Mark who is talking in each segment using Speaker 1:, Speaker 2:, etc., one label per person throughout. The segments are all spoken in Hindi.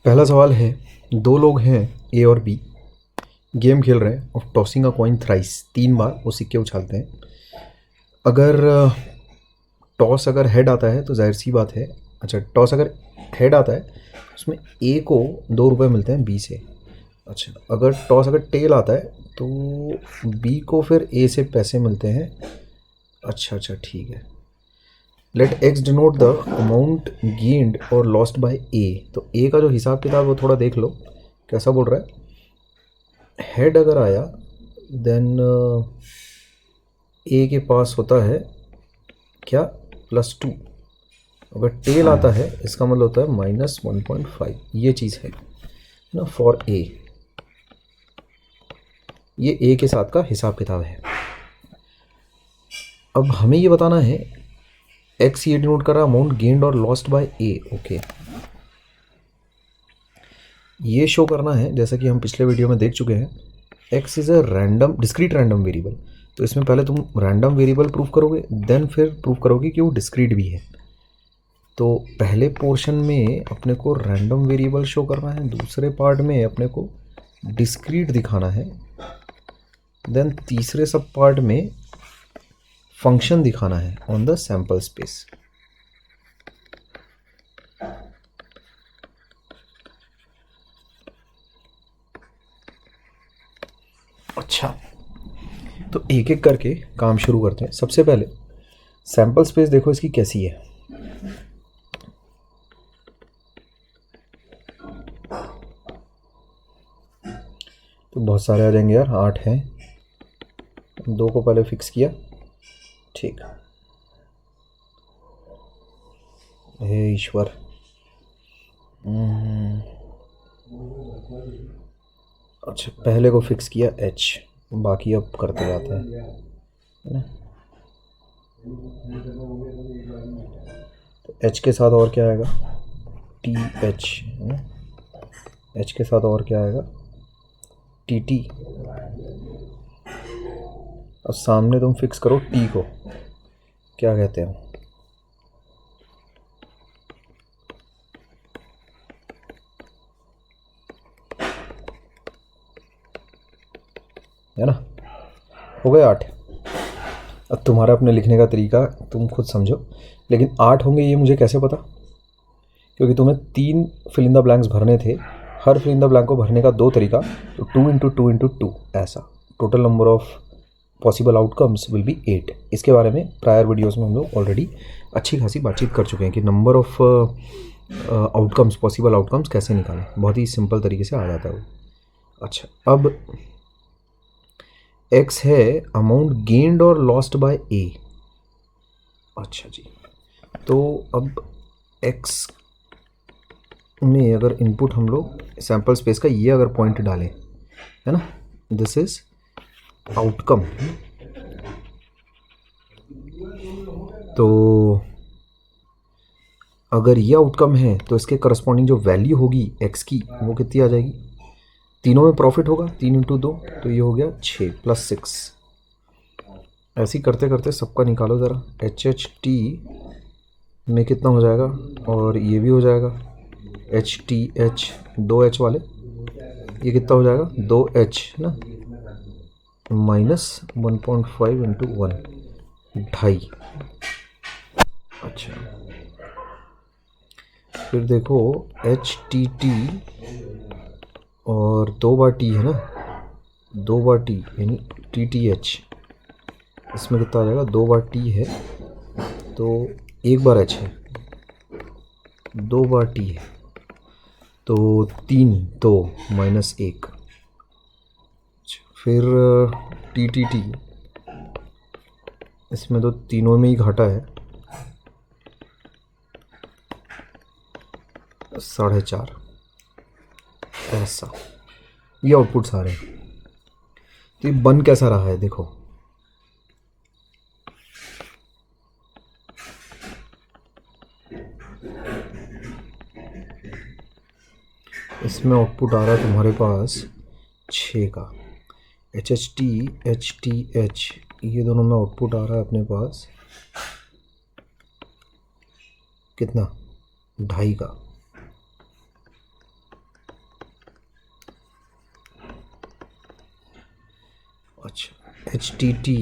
Speaker 1: पहला सवाल है, दो लोग हैं ए और बी, गेम खेल रहे हैं और टॉसिंग अ कॉइन थ्राइस, 3 बार वो सिक्के उछालते हैं। अगर टॉस अगर हेड आता है तो जाहिर सी बात है, अच्छा टॉस अगर हेड आता है उसमें ए को 2 रुपये मिलते हैं बी से। अच्छा अगर टॉस अगर टेल आता है तो बी को फिर ए से पैसे मिलते हैं। अच्छा ठीक है। Let x denote the amount gained और लॉस्ट बाय ए। तो ए का जो हिसाब किताब वो थोड़ा देख लो कैसा बोल रहा है। हेड अगर आया देन ए के पास होता है क्या, +2। अगर टेल आता है इसका मतलब होता है -1.5। ये चीज़ है ना फॉर ए। ये ए के साथ का हिसाब किताब है। अब हमें ये बताना है एक्स ये डिनोट कर रहा है अमाउंट गेन्ड और लॉस्ट बाय ए। ओके, ये शो करना है जैसा कि हम पिछले वीडियो में देख चुके हैं, x is a random discrete random variable. तो इसमें पहले तुम रैंडम वेरिएबल प्रूफ करोगे, देन फिर प्रूफ करोगे कि वो डिस्क्रीट भी है। तो पहले पोर्शन में अपने को रैंडम वेरिएबल शो करना है, दूसरे पार्ट में अपने को डिस्क्रीट दिखाना है, देन तीसरे सब पार्ट में फंक्शन दिखाना है ऑन द सैंपल स्पेस। अच्छा, तो एक एक करके काम शुरू करते हैं। सबसे पहले सैंपल स्पेस देखो इसकी कैसी है। तो बहुत सारे आ जाएंगे यार, 8 हैं। 2 को पहले फिक्स किया, ठीक। हे ईश्वर, अच्छा पहले को फिक्स किया H, बाकी अब करते जाते हैं, है ना। तो H के साथ और क्या आएगा, TH, है ना। H के साथ और क्या आएगा, TT। अब सामने तुम फिक्स करो T को, क्या कहते हैं, है ना। हो गए 8। अब तुम्हारा अपने लिखने का तरीका तुम खुद समझो, लेकिन 8 होंगे ये मुझे कैसे पता, क्योंकि तुम्हें 3 फिल इन द ब्लैंक्स भरने थे। हर फिल इन द ब्लैंक को भरने का 2 तरीका, तो 2 इंटू 2 इंटू 2 ऐसा। Total number of possible outcomes will be 8। इसके बारे में प्रायर वीडियोस में हम लोग ऑलरेडी अच्छी खासी बातचीत कर चुके हैं कि number of outcomes, possible outcomes कैसे निकालें। बहुत ही सिंपल तरीके से आ जाता है वो। अच्छा, अब एक्स है अमाउंट गेन्ड और लॉस्ट बाय ए। अच्छा जी, तो अब एक्स में अगर इनपुट हम लोग सैंपल स्पेस का ये अगर पॉइंट डालें, है ना, दिस इज आउटकम। तो अगर ये आउटकम है तो इसके करस्पॉन्डिंग जो वैल्यू होगी एक्स की वो कितनी आ जाएगी, तीनों में प्रॉफिट होगा, 3 इंटू 2, तो ये हो गया 6 + 6। ऐसे ही करते करते सबका निकालो ज़रा। HHT में कितना हो जाएगा, और ये भी हो जाएगा HTH, 2H वाले, ये कितना हो जाएगा 2H, है ना, -1.5 इंटू 1, 2.5। अच्छा, फिर देखो HTT और 2 बार T है ना, 2 बार T यानी TTH। इसमें कितना आ जाएगा, 2 बार T है तो 1 बार H है, 2 बार T है तो 3, तो -1। फिर TTT, इसमें तो तीनों में ही घाटा है, 4.5 ऐसा। ये आउटपुट सारे हैं। तो ये बन कैसा रहा है देखो, इसमें आउटपुट आ रहा है तुम्हारे पास 6 का। HHT HTH ये दोनों में आउटपुट आ रहा है अपने पास कितना, 2.5 का। अच्छा, एच टी टी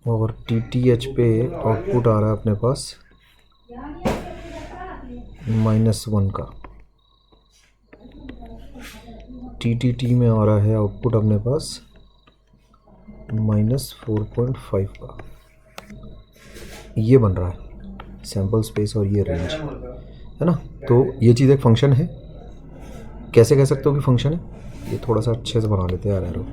Speaker 1: और टी टी एच पे आउटपुट आ रहा है अपने पास -1 का, टी टी टी में आ रहा है आउटपुट अपने पास -4.5 का। ये बन रहा है सैम्पल स्पेस और ये रेंज है ना। तो ये चीज़ एक फंक्शन है, कैसे कह सकते हो कि फंक्शन है, ये थोड़ा सा अच्छे से बना लेते हैं यार एरो।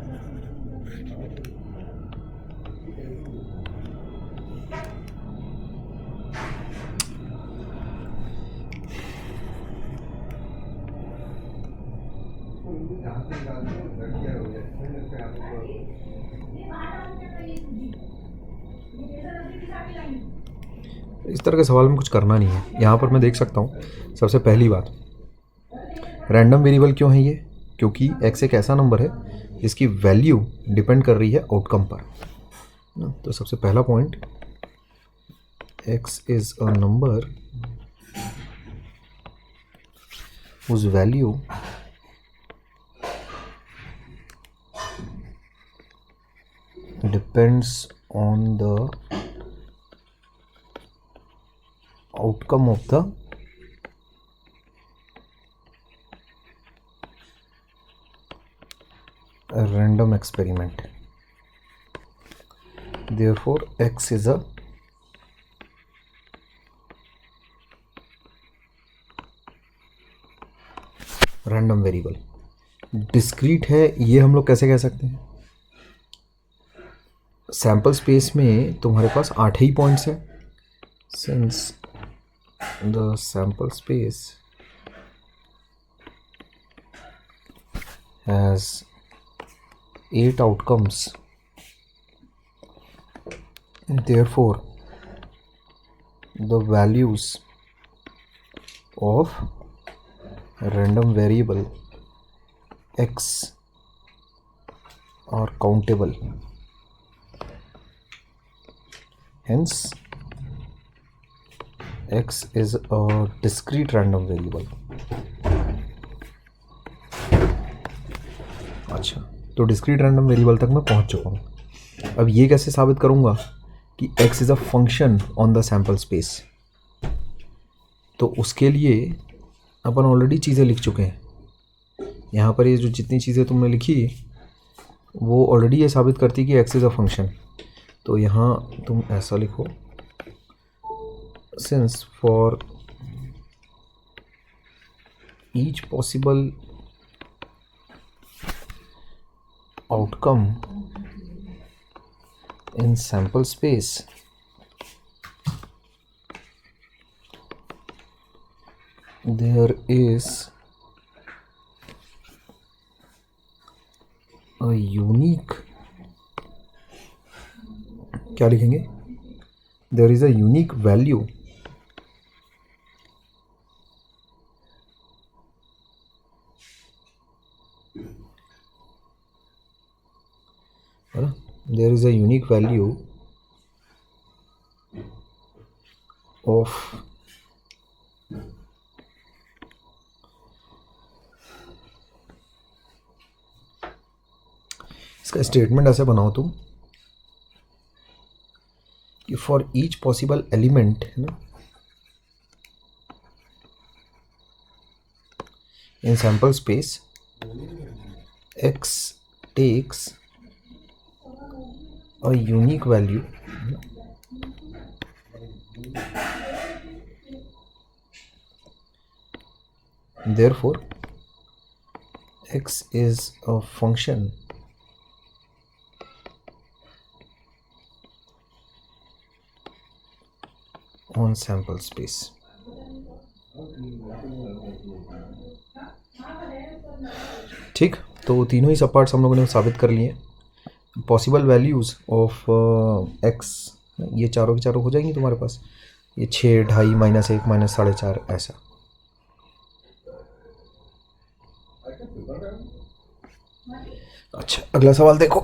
Speaker 1: इस तरह के सवाल में कुछ करना नहीं है। यहाँ पर मैं देख सकता हूँ सबसे पहली बात, रैंडम वेरिएबल क्यों है ये, क्योंकि x एक ऐसा नंबर है जिसकी वैल्यू डिपेंड कर रही है आउटकम पर ना। तो सबसे पहला point, x is a number whose value depends on the outcome of the random experiment. Therefore x is a random variable. Discrete है ये हम लोग कैसे कह सकते हैं, सैम्पल स्पेस में तुम्हारे पास 8 ही पॉइंट्स हैं, since the sample space has 8 outcomes, therefore the values of random variable x are countable, hence x is a discrete random variable। अच्छा, तो डिस्क्रीट रैंडम वेरिएबल तक मैं पहुंच चुका हूँ। अब ये कैसे साबित करूँगा कि x is a function on the sample space, तो उसके लिए अपन ऑलरेडी चीज़ें लिख चुके हैं। यहाँ पर ये जो जितनी चीज़ें तुमने लिखी वो ऑलरेडी ये साबित करती कि x इज़ अ फंक्शन। तो यहाँ तुम ऐसा लिखो, since for each possible outcome in sample space there is a unique, क्या लिखेंगे, there is a unique value है ना, there is a unique value of इसका स्टेटमेंट ऐसे बनाओ तुम कि फॉर ईच पॉसिबल एलिमेंट है ना in sample space x takes a unique value therefore x is a function on sample space। ठीक, तो तीनों ही सब पार्ट्स हम लोगों ने साबित कर लिए। पॉसिबल वैल्यूज़ ऑफ x, ये चारों के चारों हो जाएंगी तुम्हारे पास, ये 6, 2.5, -1, -4.5 ऐसा। अच्छा, अगला सवाल देखो,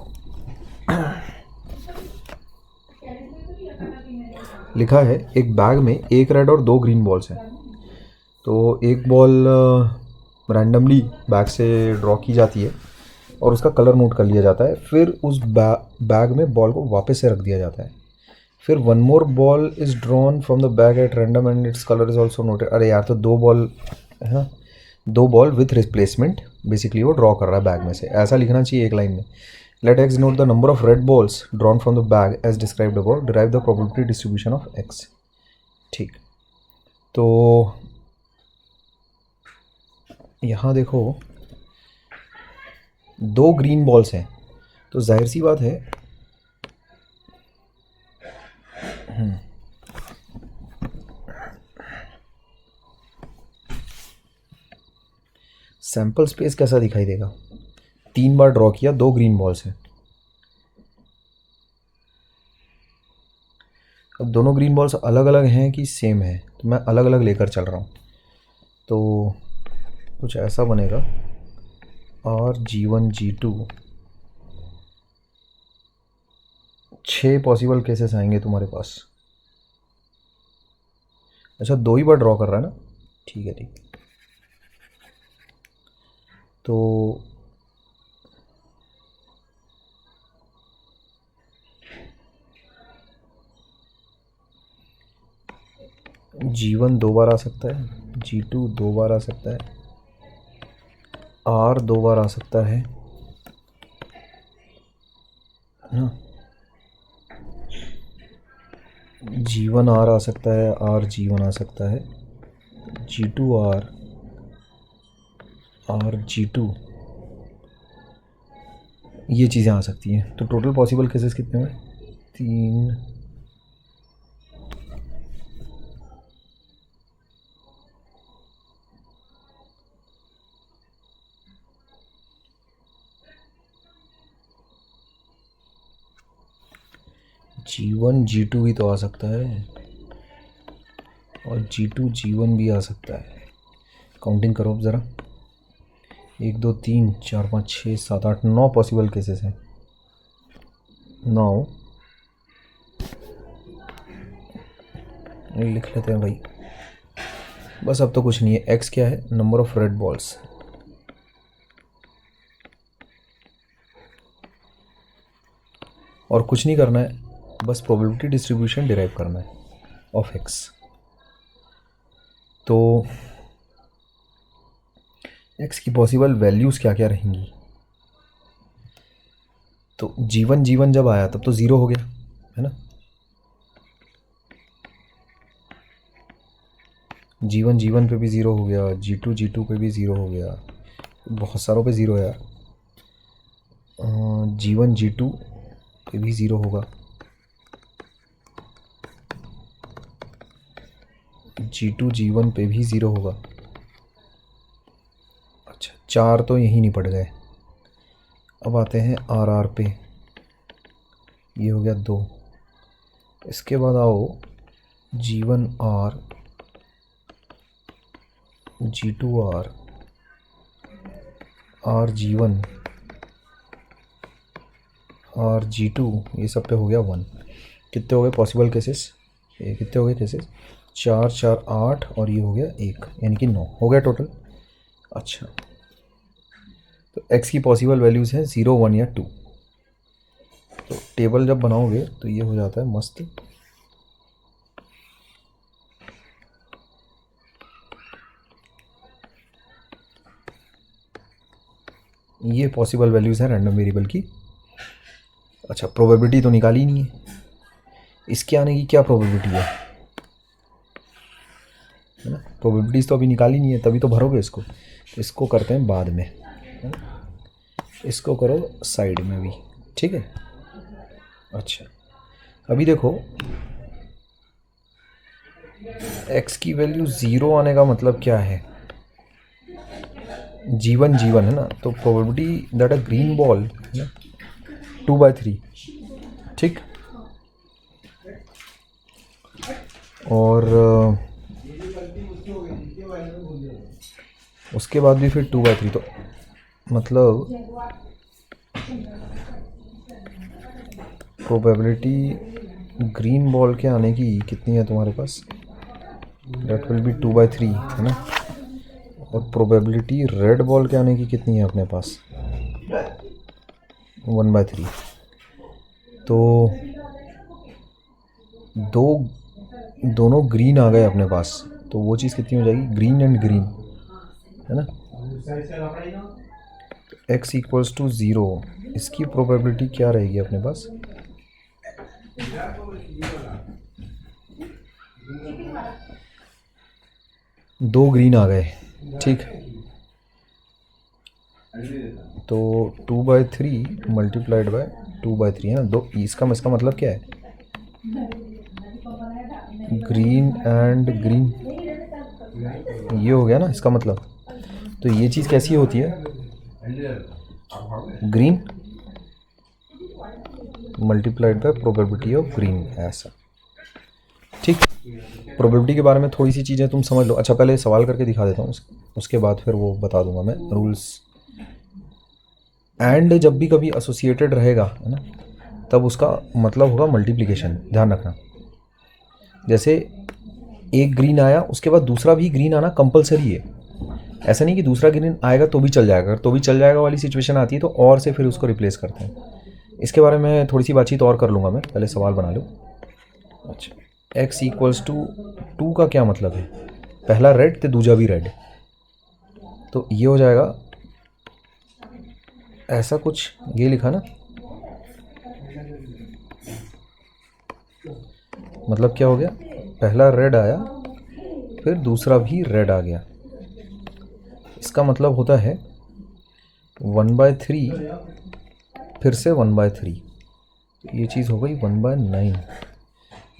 Speaker 1: लिखा है एक बैग में एक रेड और 2 ग्रीन बॉल्स हैं। तो एक बॉल रैंडमली बैग से ड्रॉ की जाती है और उसका कलर नोट कर लिया जाता है। फिर उस बैग में बॉल को वापस से रख दिया जाता है। फिर one more ball is drawn from the bag at random and its colour is also noted. अरे यार, तो दो बॉल है ना, दो बॉल विथ रिप्लेसमेंट बेसिकली वो ड्रॉ कर रहा है बैग में से, ऐसा लिखना चाहिए एक लाइन में। Let x note the number of red balls drawn from the bag as described above, derive the probability distribution of x. ठीक, तो यहाँ देखो दो ग्रीन बॉल्स हैं, तो जाहिर सी बात है सैंपल स्पेस कैसा दिखाई देगा। 3 बार ड्रॉ किया, 2 ग्रीन बॉल्स हैं। अब दोनों ग्रीन बॉल्स अलग अलग हैं कि सेम है, तो मैं अलग अलग लेकर चल रहा हूँ। तो कुछ ऐसा बनेगा, और G1 G2 6 पॉसिबल केसेस आएंगे तुम्हारे पास। अच्छा, 2 ही बार ड्रॉ कर रहा है ना, ठीक है ठीक। तो G1 2 बार आ सकता है, G2 2 बार आ सकता है, R 2 बार आ सकता है ना, G1 R आ सकता है, R G1 आ सकता है, G2 R R G2, ये चीज़ें आ सकती हैं। तो टोटल पॉसिबल केसेस कितने हुए, 3। G1 G2 भी तो आ सकता है, और G2 G1 भी आ सकता है। काउंटिंग करो अब ज़रा, 1 2 3 4 5 6 7 8 9 पॉसिबल केसेस हैं। 9 लिख लेते हैं भाई, बस अब तो कुछ नहीं है। एक्स क्या है, नंबर ऑफ रेड बॉल्स, और कुछ नहीं करना है, बस प्रोबेबिलिटी डिस्ट्रीब्यूशन डिराइव करना है ऑफ एक्स। तो एक्स की पॉसिबल वैल्यूज़ क्या क्या रहेंगी। तो G1 जब आया तब तो 0 हो गया है ना, G1 पे भी 0 हो गया, G2 पे भी 0 हो गया, बहुत सारों पे 0 है यार। G1 G2 पे भी 0 होगा, G2 G1 पे भी 0 होगा। अच्छा, 4 तो यहीं नहीं पड़ गए। अब आते हैं RR पे, ये हो गया 2। इसके बाद आओ G1 R G2 R R G1 R G2, ये सब पे हो गया 1। कितने हो गए पॉसिबल केसेस, ये कितने हो गए केसेस, 4 4 8, और ये हो गया 1, यानी कि 9 हो गया टोटल। अच्छा, तो x की पॉसिबल वैल्यूज़ हैं 0 1 या 2। तो टेबल जब बनाओगे तो ये हो जाता है मस्त। ये पॉसिबल वैल्यूज़ हैं रैंडम वेरिएबल की। अच्छा, प्रोबेबिलिटी तो निकाली नहीं है, इसके आने की क्या प्रोबेबिलिटी है ना, प्रोबेबिलिटीज़ तो अभी निकाली नहीं है, तभी तो भरोगे इसको। इसको करते हैं बाद में, है ना? इसको करो साइड में भी, ठीक है। अच्छा, अभी देखो x की वैल्यू 0 आने का मतलब क्या है, G1 है ना, तो probability that a green ball है ना 2/3, ठीक। और उसके बाद भी फिर 2/3, तो मतलब प्रोबेबिलिटी ग्रीन बॉल के आने की कितनी है तुम्हारे पास, दैट विल बी 2/3 है ना। और प्रोबेबिलिटी रेड बॉल के आने की कितनी है अपने पास, 1/3। तो दोनों ग्रीन आ गए अपने पास, तो वो चीज़ कितनी हो जाएगी, ग्रीन एंड ग्रीन, है ना। x इक्वल्स टू 0, इसकी प्रोबेबिलिटी क्या रहेगी अपने पास, दो ग्रीन आ गए, ठीक। तो 2/3 मल्टीप्लाइड बाय 2/3 है ना, दो, इसका मतलब क्या है, ग्रीन एंड ग्रीन, ये हो गया ना इसका मतलब। तो ये चीज़ कैसी होती है, green multiplied by probability of green, ऐसा, ठीक। प्रोबेबिलिटी के बारे में थोड़ी सी चीज़ें तुम समझ लो। अच्छा, पहले सवाल करके दिखा देता हूँ, उसके बाद फिर वो बता दूंगा मैं रूल्स। एंड जब भी कभी एसोसिएटेड रहेगा, है ना, तब उसका मतलब होगा मल्टीप्लिकेशन, ध्यान रखना। जैसे एक ग्रीन आया, उसके बाद दूसरा भी ग्रीन आना कंपलसरी है, ऐसा नहीं कि दूसरा ग्रीन आएगा तो भी चल जाएगा, तो भी चल जाएगा वाली सिचुएशन आती है तो और से फिर उसको रिप्लेस करते हैं। इसके बारे में थोड़ी सी बातचीत और कर लूँगा मैं, पहले सवाल बना लो। अच्छा, x इक्वल्स टू 2 का क्या मतलब है, पहला रेड तो दूजा भी रेड, तो ये हो जाएगा ऐसा कुछ, ये लिखा ना, मतलब क्या हो गया, पहला रेड आया फिर दूसरा भी रेड आ गया, इसका मतलब होता है 1/3 फिर से 1/3, ये चीज़ हो गई 1/9,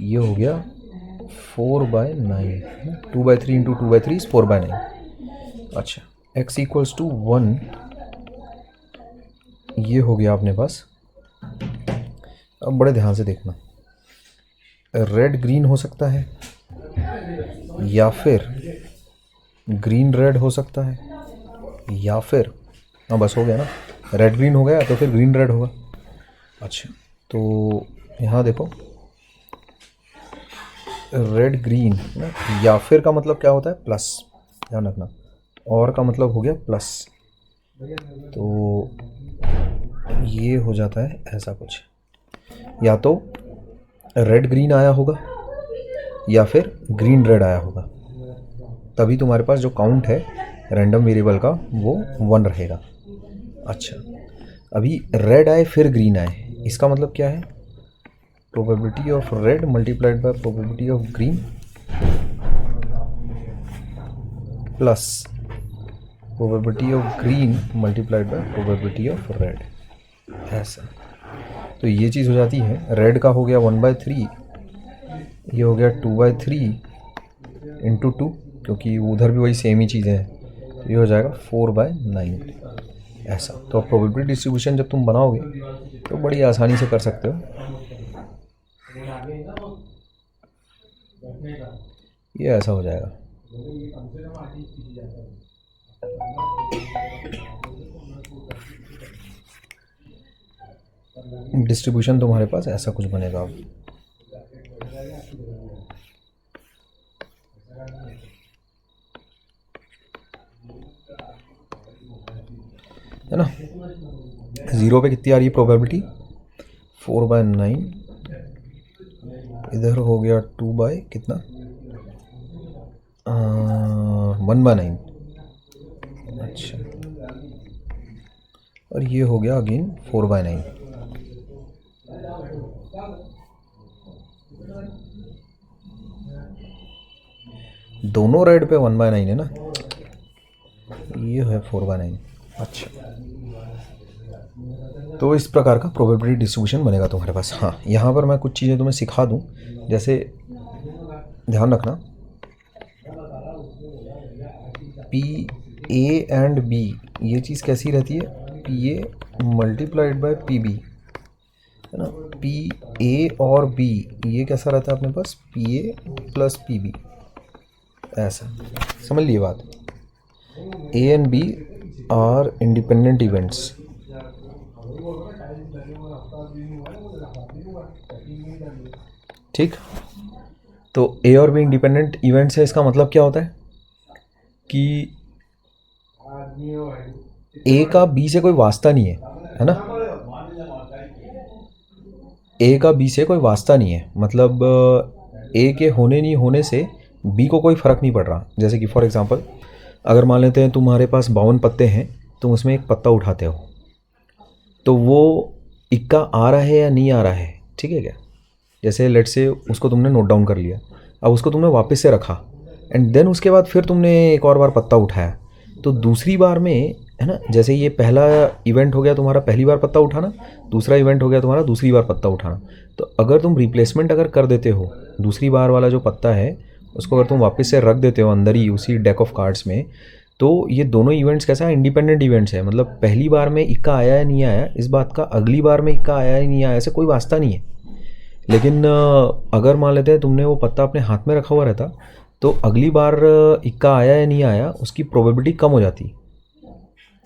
Speaker 1: ये हो गया 4/9, 2/3 इंटू 2/3 इज 4/9। अच्छा, x इक्वल्स टू 1, ये हो गया अपने पास। अब बड़े ध्यान से देखना, रेड ग्रीन हो सकता है या फिर ग्रीन रेड हो सकता है, या फिर, हाँ बस हो गया ना, रेड ग्रीन हो गया तो फिर ग्रीन रेड होगा। अच्छा, तो यहाँ देखो, रेड ग्रीन ना, या फिर का मतलब क्या होता है, प्लस, ध्यान रखना, और का मतलब हो गया प्लस, तो ये हो जाता है ऐसा कुछ, या तो रेड ग्रीन आया होगा या फिर ग्रीन रेड आया होगा, तभी तुम्हारे पास जो काउंट है रैंडम वेरिएबल का वो 1 रहेगा। अच्छा, अभी रेड आए फिर ग्रीन आए, इसका मतलब क्या है, probability of red multiplied by probability of green plus probability of green multiplied by probability of red, ऐसा। तो ये चीज़ हो जाती है, रेड का हो गया 1/3, ये हो गया 2/3 इंटू 2, क्योंकि उधर भी वही सेम ही चीज़ें हैं, तो ये हो जाएगा 4/9, ऐसा। तो अब प्रोबेबिलिटी डिस्ट्रीब्यूशन जब तुम बनाओगे तो बड़ी आसानी से कर सकते हो, ये ऐसा हो जाएगा। डिस्ट्रीब्यूशन तुम्हारे पास ऐसा कुछ बनेगा अब, है ना। 0 पे कितनी आ रही है प्रोबेबिलिटी, 4/9, इधर हो गया 2 बाय कितना, 1/9। अच्छा, और ये हो गया अगेन 4/9। दोनों रेड पे 1/9 है ना, ये है 4/9। अच्छा, तो इस प्रकार का प्रोबेबिलिटी डिस्ट्रीब्यूशन बनेगा तुम्हारे पास। हाँ, यहाँ पर मैं कुछ चीज़ें तुम्हें सिखा दूँ, जैसे ध्यान रखना, पी ए एंड बी, ये चीज़ कैसी रहती है, P A multiplied by P B, है ना। पी ए और बी, ये कैसा रहता है अपने पास, P A plus P B, ऐसा, समझ लिए बात। A and B are independent events, ठीक। तो ए और बी इंडिपेंडेंट इवेंट्स है, इसका मतलब क्या होता है कि ए का बी से कोई वास्ता नहीं है, है ना। ए का बी से कोई वास्ता नहीं है, मतलब ए के होने नहीं होने से बी को कोई फ़र्क नहीं पड़ रहा। जैसे कि फॉर एग्ज़ाम्पल अगर मान लेते हैं तुम्हारे पास 52 पत्ते हैं, तुम उसमें एक पत्ता उठाते हो, तो वो इक्का आ रहा है या नहीं आ रहा है, ठीक है क्या। जैसे लेट से उसको तुमने नोट डाउन कर लिया, अब उसको तुमने वापस से रखा एंड देन उसके बाद फिर तुमने एक और बार पत्ता उठाया, तो दूसरी बार में है ना, जैसे ये पहला इवेंट हो गया तुम्हारा पहली बार पत्ता उठाना, दूसरा इवेंट हो गया तुम्हारा दूसरी बार पत्ता उठाना। तो अगर तुम रिप्लेसमेंट अगर कर देते हो, दूसरी बार वाला जो पत्ता है उसको अगर तुम वापस से रख देते हो अंदर ही उसी डेक ऑफ कार्ड्स में, तो ये दोनों इवेंट्स कैसा है, इंडिपेंडेंट इवेंट्स है। मतलब पहली बार में इक्का आया या नहीं आया इस बात का अगली बार में इक्का आया या नहीं आया ऐसे कोई वास्ता नहीं है। लेकिन अगर मान लेते हैं तुमने वो पत्ता अपने हाथ में रखा हुआ रहता, तो अगली बार इक्का आया या नहीं आया उसकी प्रोबेबिलिटी कम हो जाती।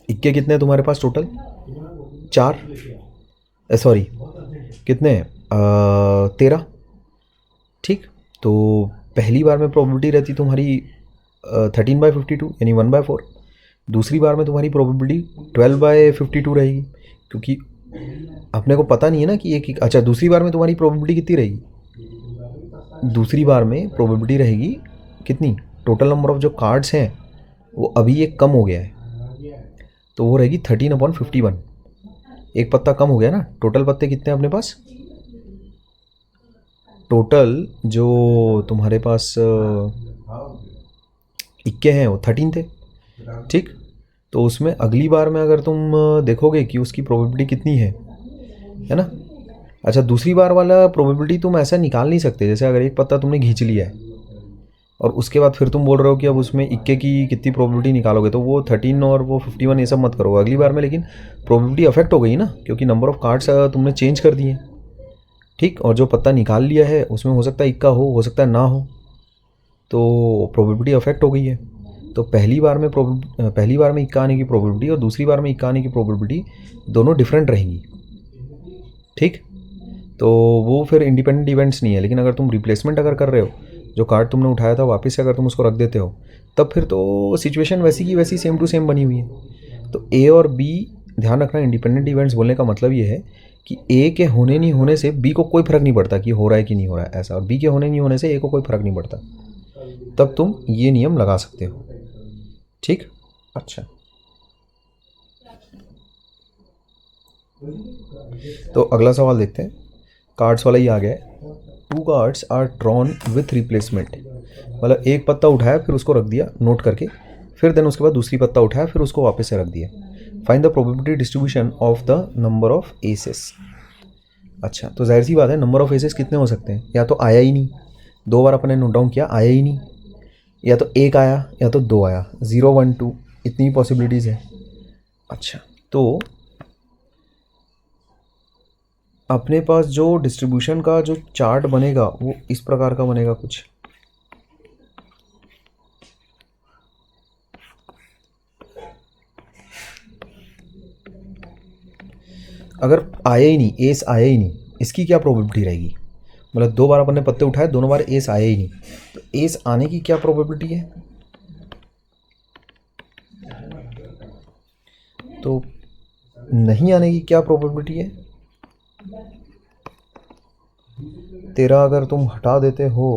Speaker 1: इक्के कितने हैं तुम्हारे पास टोटल, 4, सॉरी कितने हैं, 13, ठीक। तो पहली बार में प्रोबेबिलिटी रहती तुम्हारी 13/52 यानी 1/4। दूसरी बार में तुम्हारी प्रोबेबिलिटी 12/52 रहेगी, क्योंकि अपने को पता नहीं है ना कि एक अच्छा दूसरी बार में तुम्हारी प्रोबेबिलिटी कितनी रहेगी, दूसरी बार में प्रोबेबिलिटी रहेगी कितनी, टोटल नंबर ऑफ जो कार्ड्स हैं वो अभी एक कम हो गया है, तो वो रहेगी 13/51। एक पत्ता कम हो गया ना, टोटल पत्ते कितने हैं अपने पास, टोटल जो तुम्हारे पास इक्के हैं वो 13 थे, ठीक। तो उसमें अगली बार में अगर तुम देखोगे कि उसकी प्रोबेबिलिटी कितनी है ना। अच्छा दूसरी बार वाला प्रोबेबिलिटी तुम ऐसा निकाल नहीं सकते, जैसे अगर एक पत्ता तुमने खींच लिया है और उसके बाद फिर तुम बोल रहे हो कि अब उसमें इक्के की कितनी प्रोबेबिलिटी निकालोगे, तो वो 13 और वो 51 ये सब मत करो अगली बार में। लेकिन प्रोबेबिलिटी अफेक्ट हो गई ना, क्योंकि नंबर ऑफ कार्ड्स तुमने चेंज कर दिए, ठीक। और जो पत्ता निकाल लिया है उसमें हो सकता है इक्का हो सकता है ना हो, तो प्रोबेबिलिटी अफेक्ट हो गई है। तो पहली बार में इक्का आने की प्रोबेबिलिटी और दूसरी बार में इक्का आने की प्रोबेबिलिटी दोनों डिफरेंट रहेंगी, ठीक। तो वो फिर इंडिपेंडेंट इवेंट्स नहीं है। लेकिन अगर तुम रिप्लेसमेंट अगर कर रहे हो, जो कार्ड तुमने उठाया था वापस से अगर तुम उसको रख देते हो, तब फिर तो सिचुएशन वैसी की वैसी सेम टू सेम बनी हुई है। तो ए और बी, ध्यान रखना इंडिपेंडेंट इवेंट्स बोलने का मतलब ये है कि ए के होने नहीं होने से बी को कोई फ़र्क नहीं पड़ता कि हो रहा है कि नहीं हो रहा है ऐसा, और बी के होने नहीं होने से ए को कोई फ़र्क नहीं पड़ता। तब तुम ये नियम लगा सकते हो, ठीक। अच्छा तो अगला सवाल देखते हैं, कार्ड्स वाला ही आ गया है। 2 cards are drawn with replacement, मतलब एक पत्ता उठाया फिर उसको रख दिया नोट करके, फिर देन उसके बाद दूसरी पत्ता उठाया फिर उसको वापस से रख दिया। Find the probability distribution of the number of aces. अच्छा तो जाहिर सी बात है नंबर ऑफ एसेस कितने हो सकते हैं, या तो आया ही नहीं, 2 बार अपने नोट डाउन किया आया ही नहीं, या तो एक आया या तो 2 आया, 0 1 2 इतनी पॉसिबिलिटीज़ है। अच्छा तो अपने पास जो डिस्ट्रीब्यूशन का जो चार्ट बनेगा वो इस प्रकार का बनेगा कुछ। अगर आया ही नहीं, एस आया ही नहीं, इसकी क्या प्रोबेबिलिटी रहेगी, मतलब 2 बार अपन ने पत्ते उठाए दोनों बार एस आया ही नहीं, तो एस आने की क्या प्रोबेबिलिटी है, तो नहीं आने की क्या प्रोबेबिलिटी है। तेरा अगर तुम हटा देते हो,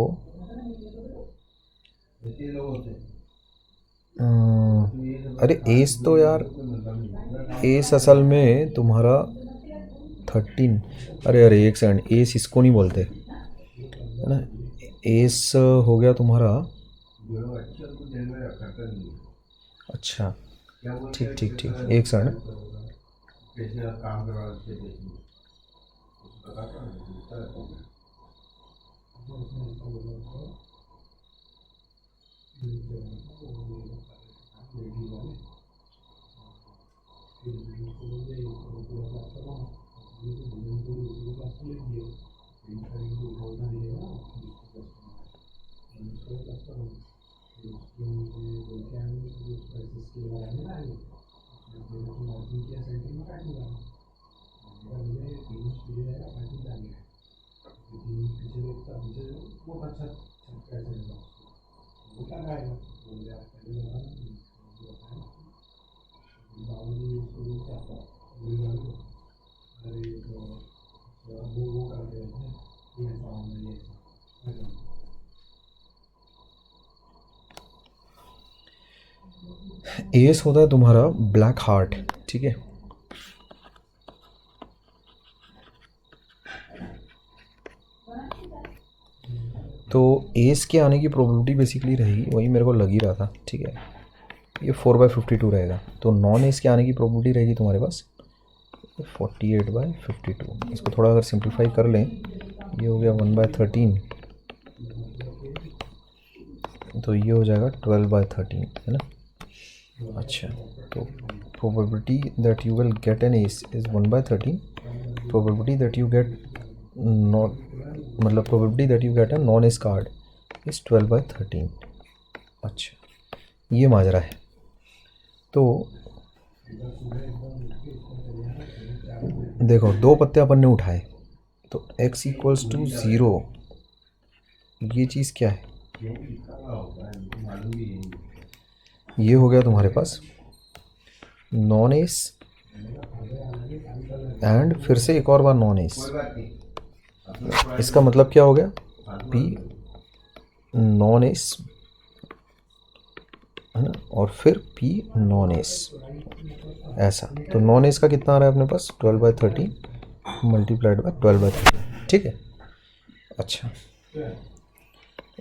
Speaker 1: अरे एस तो यार, एस असल में तुम्हारा 13, अरे अरे एक सेकंड, एस इसको नहीं बोलते है ना, एस हो गया तुम्हारा, अच्छा ठीक ठीक ठीक एक सेकंड, एस होता है तुम्हारा ब्लैक हार्ट, ठीक है। तो एस के आने की प्रोबेबिलिटी बेसिकली रहेगी, वही मेरे को लग ही रहा था, ठीक है। ये 4/52 रहेगा। तो नॉन एस के आने की प्रोबेबिलिटी रहेगी तुम्हारे पास 48/52। इसको थोड़ा अगर सिंप्लीफाई कर लें, ये हो गया 1/13, तो ये हो जाएगा 12/13, है ना। अच्छा, तो probability that you will get an ace is 1/13। Probability that you get not, मतलब probability that you get a non ace card is 12/13। अच्छा, ये माजरा है। तो देखो, 2 पत्ते अपन ने उठाए, तो x इक्वल्स टू 0, ये चीज़ क्या है, ये हो गया तुम्हारे पास नॉन एस एंड फिर से एक और बार नॉन एस। इसका मतलब क्या हो गया, p नॉन एस, है ना, और फिर p नॉन एस, ऐसा। तो नॉन एस का कितना आ रहा है अपने पास, 12/13 मल्टीप्लाइड बाय 12/13, ठीक है। अच्छा,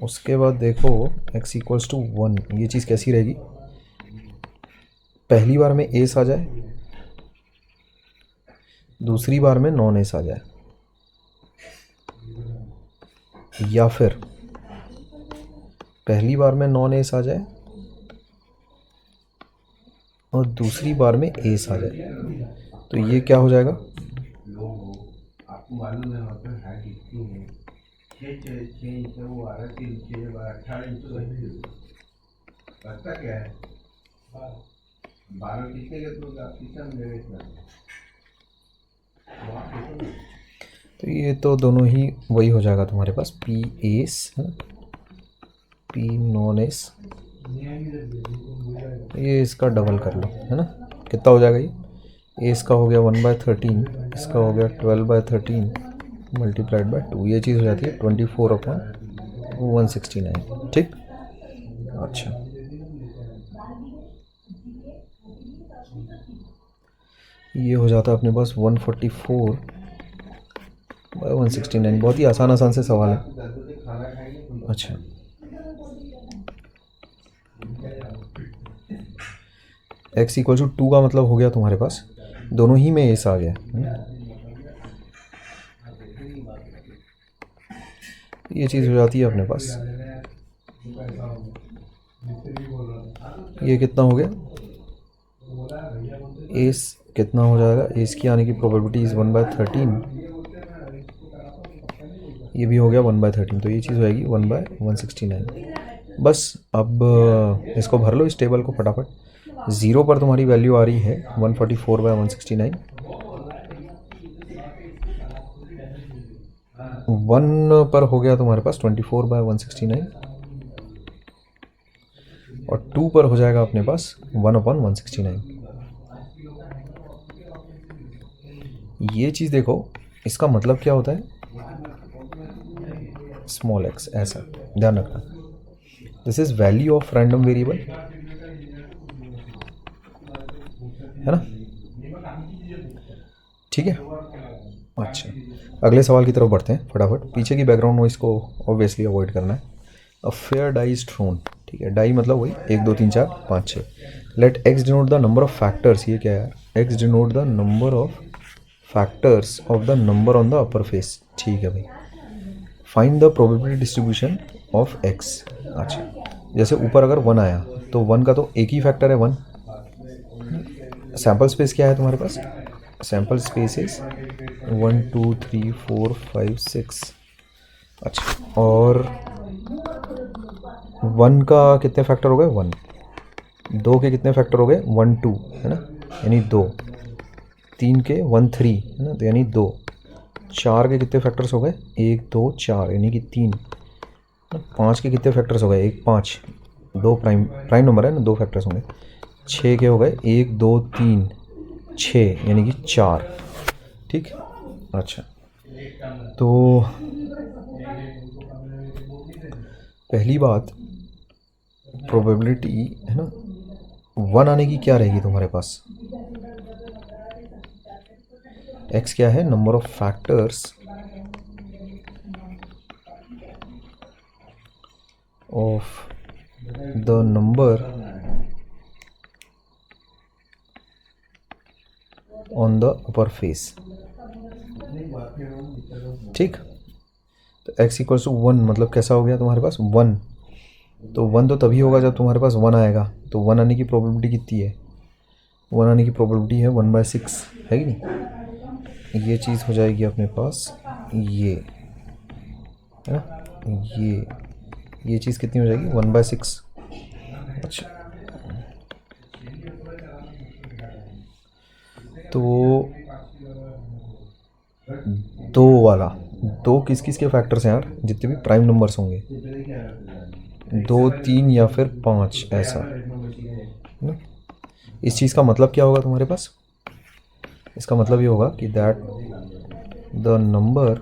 Speaker 1: उसके बाद देखो x इक्वल्स टू 1, ये चीज़ कैसी रहेगी, पहली बार में एस आ जाए, दूसरी बार में नॉन एस आ जाए, या फिर पहली बार में नॉन एस आ जाए और दूसरी बार में एस आ जाए। तो ये क्या हो जाएगा, तो ये तो दोनों ही वही हो जाएगा तुम्हारे पास, पी एस है, पी नॉन एस, ये इसका डबल कर लो, है ना। कितना हो जाएगा, ये एस का हो गया 1/13, इसका हो गया 12/13 मल्टीप्लाइड बाय 2, ये चीज़ हो जाती है 24/169, ठीक। अच्छा, ये हो जाता है अपने पास 144/169। बहुत ही आसान से सवाल है। अच्छा, x इक्वल टू 2 का मतलब हो गया तुम्हारे पास दोनों ही में एस आ गया, ये चीज़ हो जाती है अपने पास। ये कितना हो गया, एस कितना हो जाएगा, एस की आने की प्रोबेबिलिटी इज़ 1/13, ये भी हो गया 1/13, तो ये चीज़ हो जाएगी 1/169। बस अब इसको भर लो, इस टेबल को फटाफट। 0 पर तुम्हारी वैल्यू आ रही है 144/169, 1 पर हो गया तुम्हारे पास 24/169, और 2 पर हो जाएगा अपने पास 1/169। ये चीज़ देखो, इसका मतलब क्या होता है, स्मॉल x, ऐसा ध्यान रखना। This is value of random variable, है ना, ठीक है। अच्छा, अगले सवाल की तरफ बढ़ते हैं फटाफट। पीछे की बैकग्राउंड नॉइस को ऑब्वियसली अवॉइड करना है। A fair die is thrown, ठीक है, डाई मतलब वही 1 2 3 4 5 6। Let x denote the number of factors, ये क्या है, x denote the number of factors of the number on the upper face, ठीक है भाई। Find the probability distribution of x. अच्छा, जैसे ऊपर अगर 1 आया तो 1 का तो एक ही फैक्टर है 1। सैम्पल स्पेस क्या है तुम्हारे पास, सैम्पल स्पेस इज 1 2 3 4 5 6। अच्छा, और 1 का कितने फैक्टर हो गए, 1। 2 के कितने फैक्टर हो गए, 1 2, है ना, यानी 2। 3 के 1 3, है ना, तो यानी 2। 4 के कितने फैक्टर्स हो गए, 1 2 4, यानी कि 3। 5 के कितने फैक्टर्स हो गए, 1 5, 2 प्राइम नंबर है ना, 2 फैक्टर्स होंगे। 6 के हो गए 1 2 3 6, यानी कि 4, ठीक। अच्छा, तो पहली बात, प्रोबेबिलिटी है ना, 1 आने की क्या रहेगी तुम्हारे पास? x क्या है? Number of factors of the number on the upper face. ठीक, तो x इक्वल्स टू 1 मतलब कैसा हो गया तुम्हारे पास? 1। तो 1 तो तभी होगा जब तुम्हारे पास 1 आएगा। तो 1 आने की प्रोबेबिलिटी कितनी है? 1 आने की प्रोबेबिलिटी है 1/6, है कि नहीं? ये चीज़ हो जाएगी अपने पास, ये है ना, ये चीज़ कितनी हो जाएगी? 1/6। अच्छा, तो दो वाला, दो किस किस के फैक्टर्स हैं यार? जितने भी प्राइम नंबर्स होंगे, 2, 3 या फिर 5, ऐसा ना। इस चीज़ का मतलब क्या होगा तुम्हारे पास? इसका मतलब ये होगा कि that the number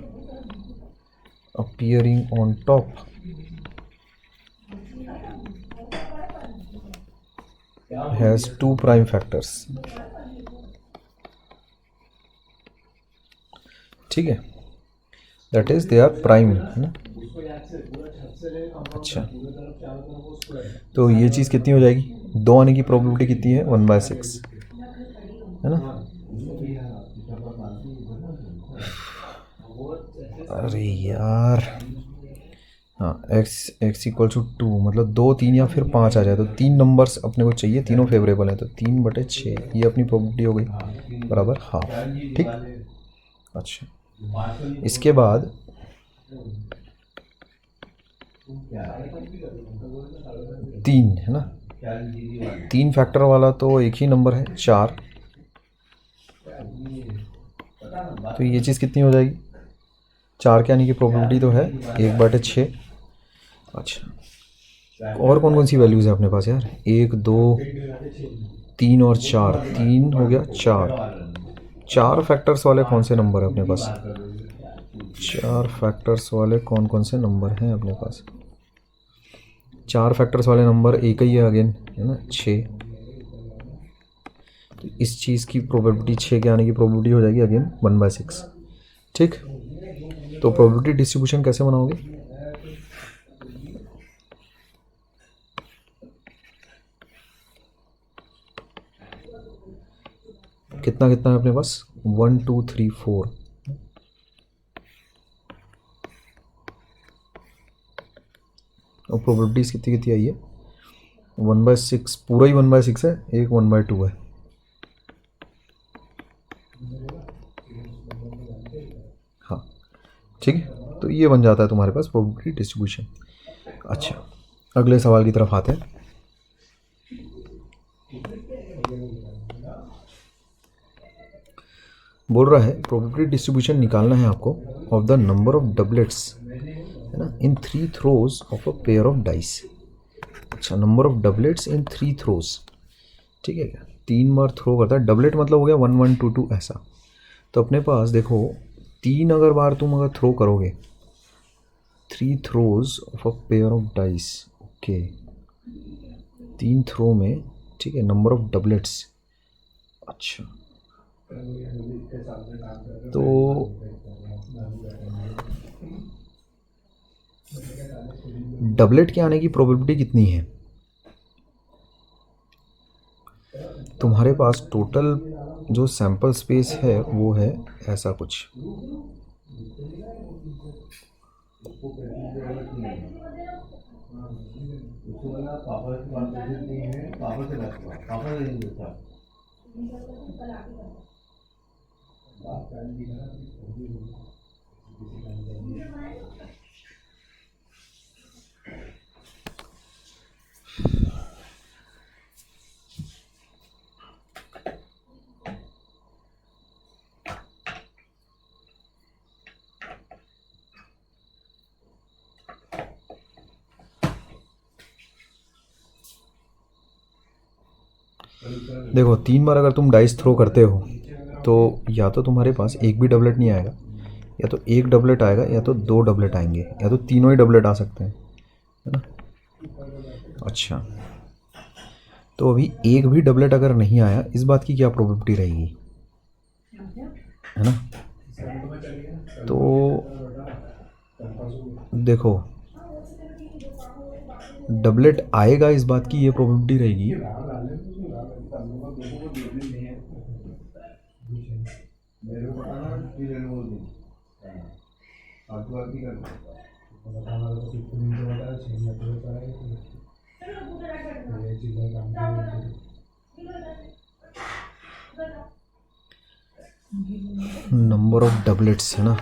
Speaker 1: appearing on top has 2 prime factors. ठीक है, that is they are prime, है ना। अच्छा, तो ये चीज़ कितनी हो जाएगी? 2 आने की प्रोबेबिलिटी कितनी है? 1/6, है ना। अरे यार, हाँ, x इक्वल टू 2 मतलब 2, 3 या फिर 5 आ जाए तो 3 नंबर्स अपने को चाहिए, तीनों फेवरेबल हैं, तो 3/6 ये अपनी प्रोबेबिलिटी हो गई, बराबर हाफ। ठीक, अच्छा, इसके बाद तीन, है ना, 3 फैक्टर वाला तो एक ही नंबर है, 4। तो ये चीज़ कितनी हो जाएगी? 4 के आने की प्रोबेबिलिटी तो है 1/6। अच्छा, और कौन कौन सी वैल्यूज़ है अपने पास यार? 1, 2, 3 और 4, 3 हो गया 4। 4 फैक्टर्स वाले कौन से नंबर है अपने पास? 4 फैक्टर्स वाले कौन कौन से नंबर हैं अपने पास? 4 फैक्टर्स वाले नंबर एक ही है अगेन, है ना, 6। तो इस चीज़ की प्रोबेबिलिटी, 6 के आने की प्रोबेबिलिटी हो जाएगी अगेन 1/6। ठीक, तो प्रोबेबिलिटी डिस्ट्रीब्यूशन कैसे बनाओगे? कितना कितना है अपने पास? 1, 2, 3, 4। और प्रोबेबिलिटीज कितनी कितनी आई है? 1/6, पूरा ही 1/6 है, एक 1/2 है। हाँ, ठीक है, तो ये बन जाता है तुम्हारे पास प्रोबेबिलिटी डिस्ट्रीब्यूशन। अच्छा, अगले सवाल की तरफ आते हैं। बोल रहा है प्रोबेबिलिटी डिस्ट्रीब्यूशन निकालना है आपको of the number of doublets, है ना, in 3 throws of a pair of dice. अच्छा, number of doublets in 3 throws, ठीक है क्या? 3 बार थ्रो करता है, डबलेट मतलब हो गया 1, 1, 2, 2 ऐसा। तो अपने पास देखो, 3 अगर बार तुम अगर थ्रो करोगे, 3 throws of a pair of dice, okay, 3 throw में, ठीक है, नंबर ऑफ डबलेट्स। अच्छा, तो डबलेट के आने की प्रोबेबिलिटी कितनी है? तुम्हारे पास टोटल जो सैंपल स्पेस है वो है ऐसा कुछ, देखो 3 बार अगर तुम डाइस थ्रो करते हो तो या तो तुम्हारे पास एक भी डबलेट नहीं आएगा, या तो एक डबलेट आएगा या तो दो डबलेट आएंगे या तो तीनों ही डबलेट आ सकते हैं, है ना। अच्छा, तो अभी एक भी डबलेट अगर नहीं आया, इस बात की क्या प्रोबेबिलिटी रहेगी, है ना। तो देखो, डबलेट आएगा इस बात की ये प्रोबेबिलिटी रहेगी नंबर ऑफ डबलेट्स, है ना।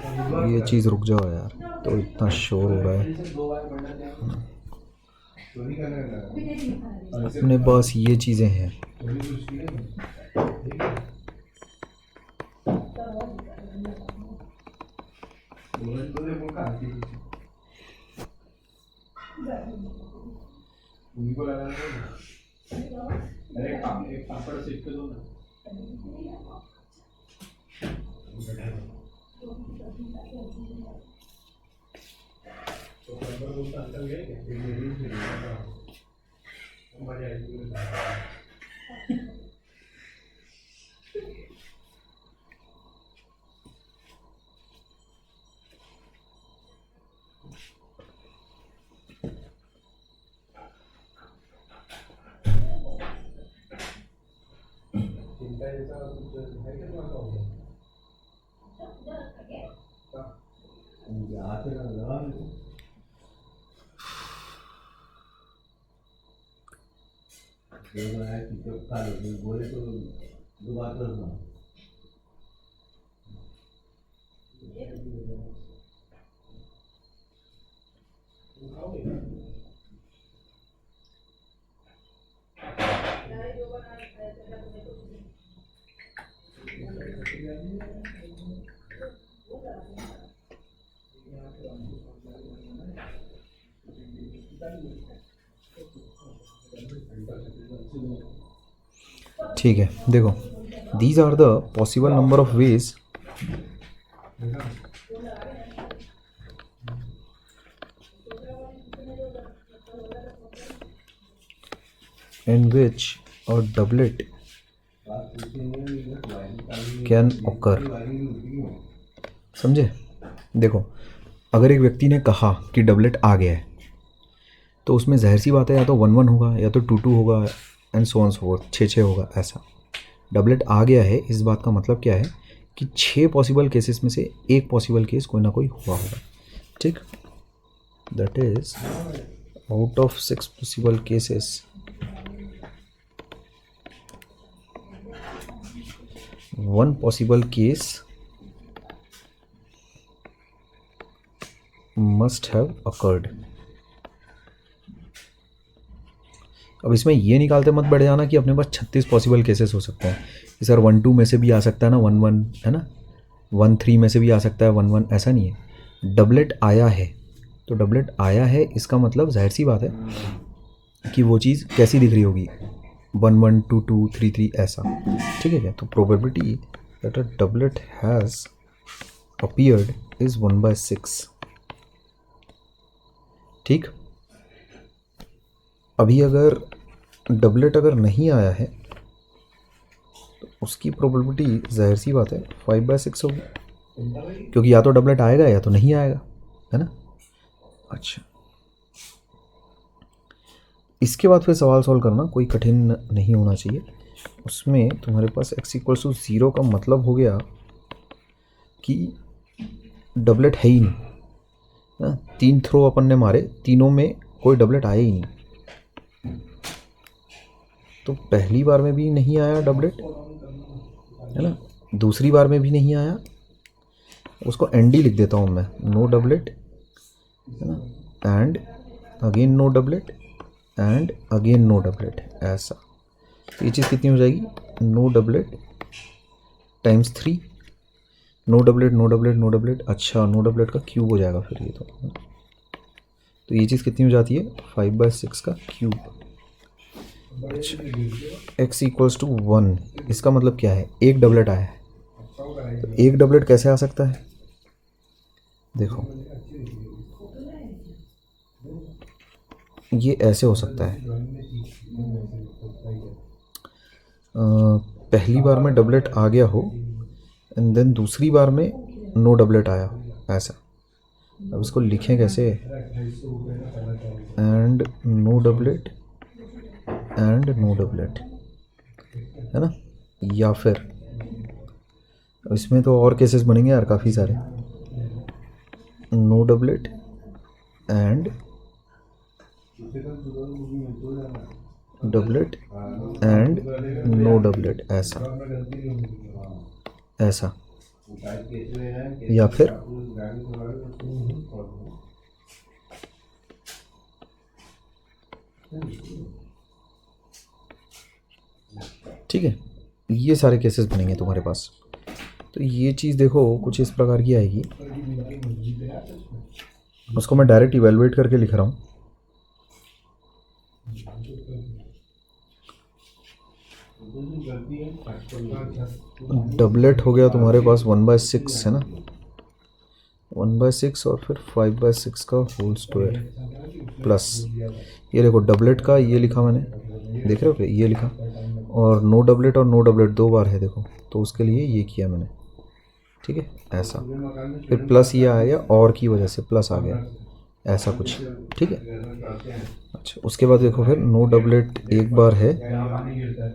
Speaker 1: ये चीज़ रुक जाओ यार, तो इतना शोर हो रहा है। अपने पास ये चीज़ें हैं। ठीक है, देखो, these are the possible number of ways in which a doublet can occur। समझे। देखो, अगर एक व्यक्ति ने कहा कि डबलेट आ गया है, तो उसमें ज़ाहिर सी बात है या तो 1-1 होगा या तो 2-2 होगा and so on so fourth, 6-6 होगा। ऐसा डबलेट आ गया है, इस बात का मतलब क्या है कि 6 पॉसिबल केसेस में से एक पॉसिबल केस कोई ना कोई हुआ होगा। ठीक, that is out of 6 possible cases 1 possible case must have occurred. अब इसमें ये निकालते मत बैठ जाना कि अपने पास 36 पॉसिबल केसेस हो सकते हैं कि सर 1-2 में से भी आ सकता है ना, 1-1 है ना, 1-3 में से भी आ सकता है 1-1, ऐसा नहीं है। डबलेट आया है तो डबलेट आया है, इसका मतलब जाहिर सी बात है कि वो चीज़ कैसी दिख रही होगी, 1-1, 2-2, 3-3 ऐसा। ठीक है क्या। तो probability that a doublet has appeared is 1/6। ठीक, अभी अगर डबलेट अगर नहीं आया है तो उसकी प्रोबेबिलिटी जाहिर सी बात है 5/6 होगी, क्योंकि या तो डबलेट आएगा या तो नहीं आएगा, है ना। अच्छा, इसके बाद फिर सवाल सॉल्व करना कोई कठिन नहीं होना चाहिए। उसमें तुम्हारे पास x=0 का मतलब हो गया कि डबलेट है ही नहीं ना। 3 थ्रो अपन ने मारे, तीनों में कोई डबलेट आया ही नहीं। तो पहली बार में भी नहीं आया डबलेट, है ना, दूसरी बार में भी नहीं आया, उसको एनडी लिख देता हूँ मैं, नो डबलेट, है ना, and again no doublet and again no doublet, ऐसा। तो ये चीज़ कितनी हो जाएगी, no doublet times 3, no doublet no doublet no doublet, अच्छा नो डबलेट का क्यूब हो जाएगा फिर ये तो ये चीज़ कितनी हो जाती है, 5/6 का क्यूब। अच्छा, x=1, इसका मतलब क्या है, एक डबलेट आया है। तो एक डबलेट कैसे आ सकता है, देखो ये ऐसे हो सकता है, पहली बार में डबलेट आ गया हो एंड देन दूसरी बार में नो डबलेट आया, ऐसा। अब इसको लिखें कैसे? And no doublet and no doublet, है ना? या फिर इसमें तो और केसेस बनेंगे यार काफ़ी सारे, no doublet and doublet and no doublet, ऐसा ऐसा। या फिर ठीक है, ये सारे केसेस बनेंगे तुम्हारे पास। तो ये चीज़ देखो कुछ इस प्रकार की आएगी, उसको मैं डायरेक्ट इवेलुएट करके लिख रहा हूँ। डबलेट हो गया तुम्हारे पास 1/6 है ना, 1/6 और फिर 5/6 का होल स्क्वायर प्लस, ये देखो डबलेट का ये लिखा मैंने, देख रहे हो क्या, ये लिखा, और नो डबलेट दो बार है देखो, तो उसके लिए ये किया मैंने, ठीक है, ऐसा। फिर प्लस ये आया और की वजह से प्लस आ गया, ऐसा कुछ, ठीक है। अच्छा, उसके बाद देखो फिर नो डबलेट एक बार है,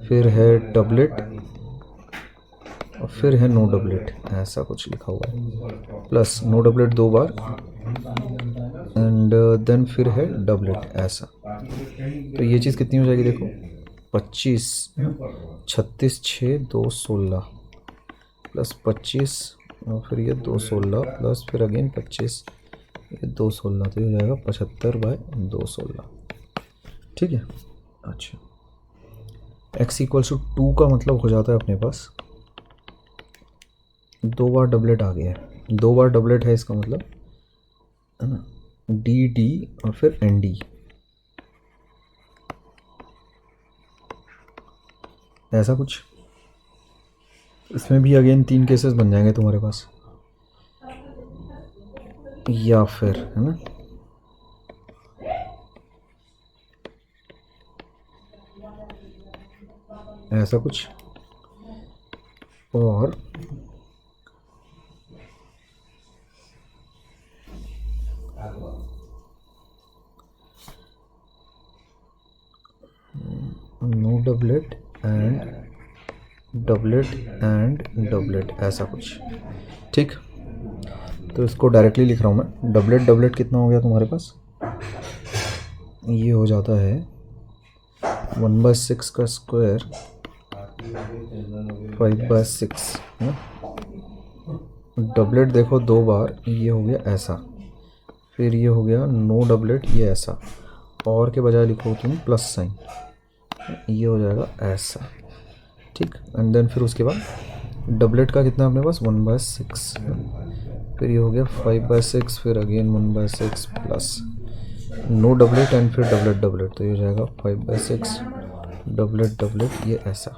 Speaker 1: फिर है डबलेट और फिर है नो डबलेट, ऐसा कुछ लिखा हुआ है, प्लस नो डबलेट दो बार एंड देन फिर है डबलेट, ऐसा। तो ये चीज़ कितनी हो जाएगी देखो, 25, 36 6 2 16 प्लस 25 और फिर ये 2 16 प्लस फिर अगेन 25, ये 2 16, तो ये हो जाएगा 75/2 16, ठीक है। अच्छा, x=2 का मतलब हो जाता है अपने पास, दो बार डबलेट आ गया है, दो बार डबलेट है इसका मतलब, है ना, डी डी और फिर एन डी, ऐसा कुछ। इसमें भी अगेन 3 केसेस बन जाएंगे तुम्हारे पास, या फिर, है ना, ऐसा कुछ, और नो डबलेट एंड डबलेट ऐसा कुछ, ठीक। तो इसको डायरेक्टली लिख रहा हूँ मैं, डबलेट कितना हो गया तुम्हारे पास, ये हो जाता है 1/6 का स्क्वायर 5/6, है ना। डबलेट देखो दो बार, ये हो गया ऐसा, फिर ये हो गया नो डबलेट, ये ऐसा, और के बजाय लिखो तुम प्लस साइन, ये हो जाएगा ऐसा, ठीक। एंड देन फिर उसके बाद डबलेट का कितना अपने पास 1/6, फिर ये हो गया 5/6, फिर again 1/6 plus no doublet and फिर डबलेट, तो ये हो जाएगा 5/6 डबलेट, ये ऐसा।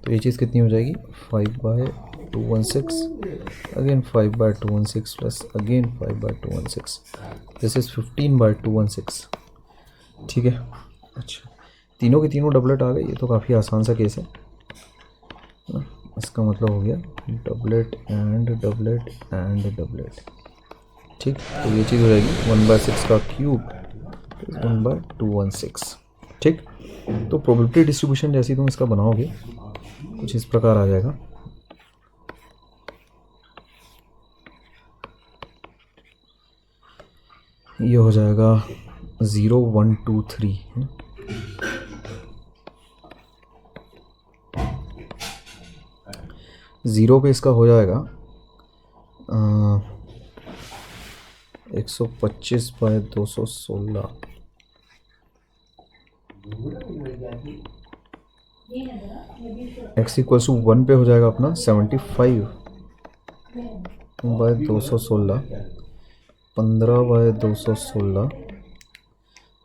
Speaker 1: तो ये चीज़ कितनी हो जाएगी, 5/216, again 5/216 plus again 5/216, this is 15/216, ठीक है। अच्छा, तीनों के तीनों डबलेट आ गए, ये तो काफ़ी आसान सा केस है ना? इसका मतलब हो गया डबलेट एंड डबलेट, ठीक। तो ये चीज़ हो जाएगी 1/6 का क्यूब 1/216, ठीक। तो प्रोबेबिलिटी डिस्ट्रीब्यूशन जैसे तुम इसका बनाओगे कुछ इस प्रकार आ जाएगा, ये हो जाएगा 0 1 2 3, है ना। ज़ीरो पे इसका हो जाएगा 125/216, x=1 पे हो जाएगा अपना 75/216, 15/216,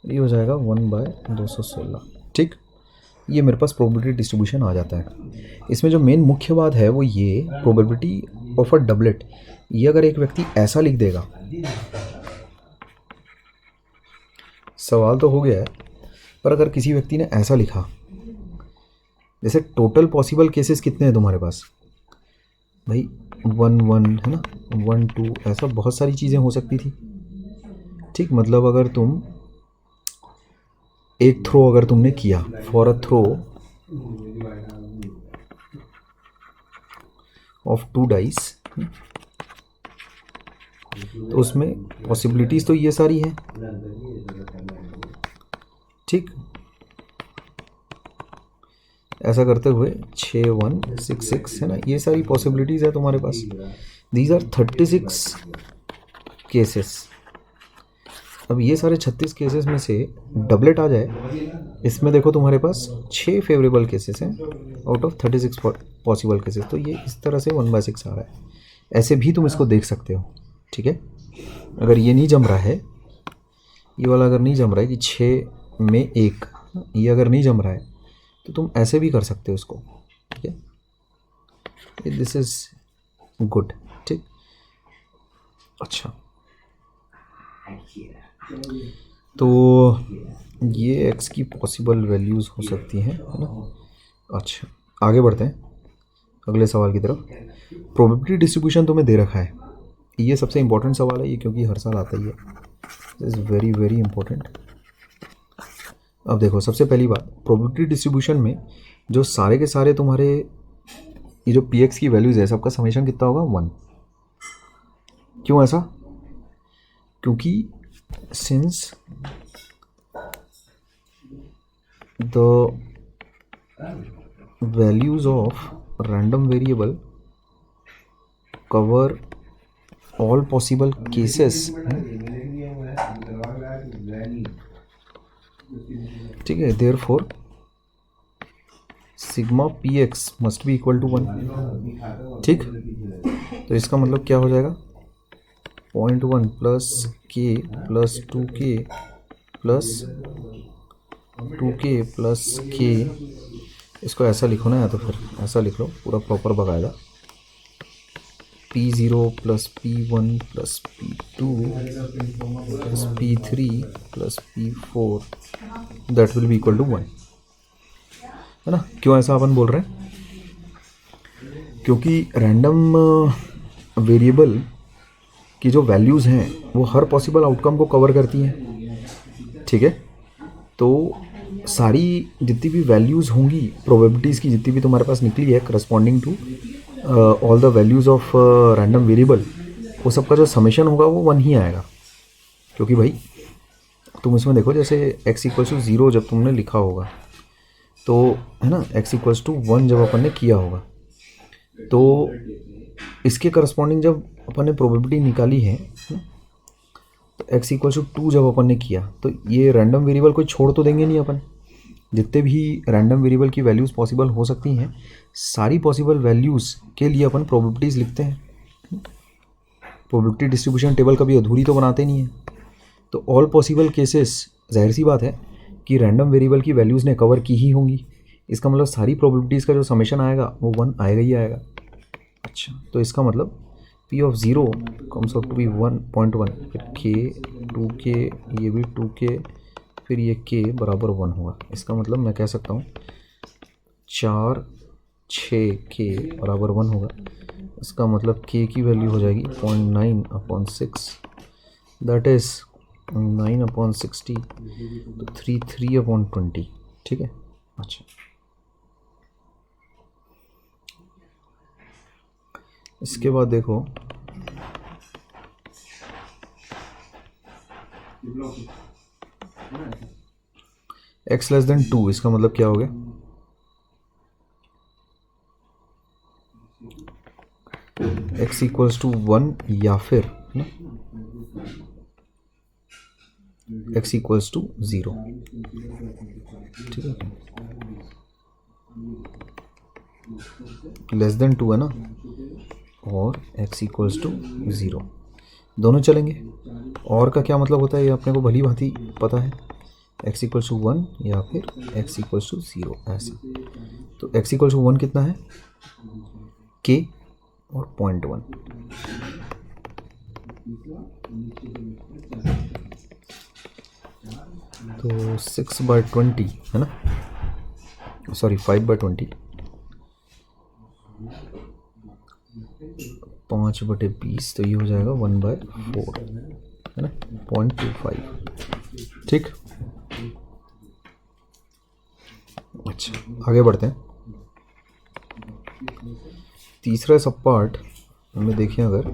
Speaker 1: ये हो जाएगा 1/216, ठीक। ये मेरे पास प्रोबेबिलिटी डिस्ट्रीब्यूशन आ जाता है। इसमें जो मेन मुख्य बात है वो ये, प्रोबेबिलिटी ऑफ अ डबलेट, ये अगर एक व्यक्ति ऐसा लिख देगा, सवाल तो हो गया है, पर अगर किसी व्यक्ति ने ऐसा लिखा, जैसे टोटल पॉसिबल केसेस कितने हैं तुम्हारे पास भाई, 1 1 है ना, 1 2, ऐसा बहुत सारी चीज़ें हो सकती थी। ठीक, मतलब अगर तुम एक थ्रो अगर तुमने किया, for a throw of 2 dice, तो उसमें पॉसिबिलिटीज़ तो ये सारी हैं। ठीक, ऐसा करते हुए 6 1 6 6 है ना, ये सारी पॉसिबिलिटीज़ है तुम्हारे पास। These are 36 cases. अब ये सारे 36 केसेस में से डबलेट आ जाए, इसमें देखो तुम्हारे पास 6 फेवरेबल केसेस हैं आउट ऑफ 36 पॉसिबल केसेस, तो ये इस तरह से 1/6 आ रहा है। ऐसे भी तुम इसको देख सकते हो। ठीक है, अगर ये नहीं जम रहा है, ये वाला अगर नहीं जम रहा है कि 6 में 1, ये अगर नहीं जम रहा है, तो तुम ऐसे भी कर सकते हो इसको। ठीक है, दिस इज गुड। ठीक, अच्छा, तो ये x की पॉसिबल वैल्यूज़ हो सकती हैं, है ना। अच्छा, आगे बढ़ते हैं अगले सवाल की तरफ। प्रोबेबिलिटी डिस्ट्रीब्यूशन तुम्हें दे रखा है, ये सबसे इम्पोर्टेंट सवाल है ये, क्योंकि हर साल आता ही है। This is very very important. अब देखो, सबसे पहली बात, प्रोबेबिलिटी डिस्ट्रीब्यूशन में जो सारे के सारे तुम्हारे ये जो px की वैल्यूज़ है, सबका समेशन कितना होगा, 1। क्यों ऐसा? क्योंकि since the values of random variable cover all possible cases, ठीक है, therefore sigma P x must be equal to 1। ठीक, तो इसका मतलब क्या हो जाएगा, 0.1 प्लस के plus 2k plus 2k plus k, इसको ऐसा लिखो ना, या तो फिर ऐसा लिख लो पूरा प्रॉपर बकायदा, P0 plus P1 plus P2 plus P3 plus P4 that will be equal to 1, है ना। क्यों ऐसा अपन बोल रहे हैं? क्योंकि रैंडम वेरिएबल की जो वैल्यूज़ हैं वो हर पॉसिबल आउटकम को कवर करती हैं। ठीक है, तो सारी जितनी भी वैल्यूज़ होंगी प्रोबेबिलिटीज़ की, जितनी भी तुम्हारे पास निकली है corresponding to all the values of random variable, वो सब का जो समेशन होगा वो 1 ही आएगा। क्योंकि भाई तुम इसमें देखो, जैसे x = 0 जब तुमने लिखा होगा, तो है ना, x = 1 जब अपन ने किया होगा, तो इसके करस्पॉन्डिंग जब अपन ने प्रोबेबिलिटी निकाली है, तो x = 2 जब अपन ने किया, तो ये रैंडम वेरिएबल कोई छोड़ तो देंगे नहीं अपन। जितने भी रैंडम वेरिएबल की वैल्यूज़ पॉसिबल हो सकती हैं, सारी पॉसिबल वैल्यूज़ के लिए अपन प्रोबेबिलिटीज़ लिखते हैं। प्रोबेबिलिटी डिस्ट्रीब्यूशन टेबल कभी अधूरी तो बनाते नहीं है। तो ऑल पॉसिबल केसेस, जाहिर सी बात है कि रैंडम वेरिएबल की वैल्यूज़ ने कवर की ही होंगी। इसका मतलब सारी प्रोबेबिलिटीज़ का जो समेशन आएगा वो 1 आएगा ही आएगा। अच्छा, तो इसका मतलब P of 0 comes out to be 1.1, फिर k 2k, ये भी 2k, फिर ये k बराबर 1 होगा। इसका मतलब मैं कह सकता हूँ 4 6k बराबर 1 होगा। इसका मतलब k की वैल्यू हो जाएगी 0.9/6, दैट इज़ 9/60, तो 3/20। ठीक है, अच्छा, इसके बाद देखो, x < 2, इसका मतलब क्या हो गया, x = 1 या फिर ना x = 0। ठीक है, <2 है ना, और x = 0, दोनों चलेंगे। और का क्या मतलब होता है ये अपने को भली भांति पता है, x = 1 या फिर x = 0 ऐसा। तो x = 1 कितना है, k, और 0.1। तो 6/20 है ना, सॉरी 5/20, 5/20, तो ये हो जाएगा 1/4 है ना, 0.25। ठीक, अच्छा आगे बढ़ते हैं। तीसरा सब पार्ट हमें देखें अगर